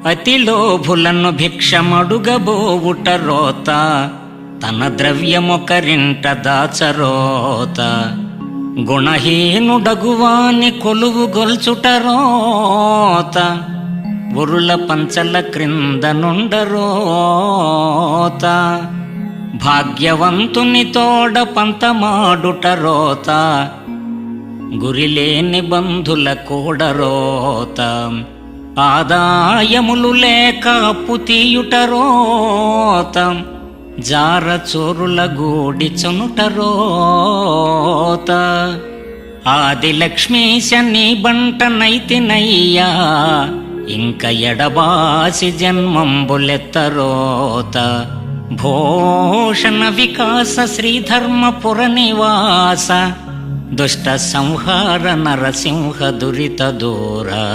అతి లోభులను భిక్షమడుగబోవుట రోత, తన ద్రవ్యమొకరింట దాచరోత. గుణహీనుడగువాని కొలువు గొల్చుట రోత, ఉరుల పంచల క్రింద నుండరోత. భాగ్యవంతుని తోడ పంతమాడుట రోత, గురిలేని బంధుల కూడరోత. ఆదాయములు లేక అప్పు తీయుట రోత, జార చోరుల గూడి చనుట రోత. ఆది లక్ష్మీశ నీ బంట నైతినయ్యా, ఇంక ఎడబాసి జన్మంబులెత్తరోత. భూషణ వికాస శ్రీధర్మపుర నివాస, దుష్ట సంహార నరసింహ దురిత దూరా.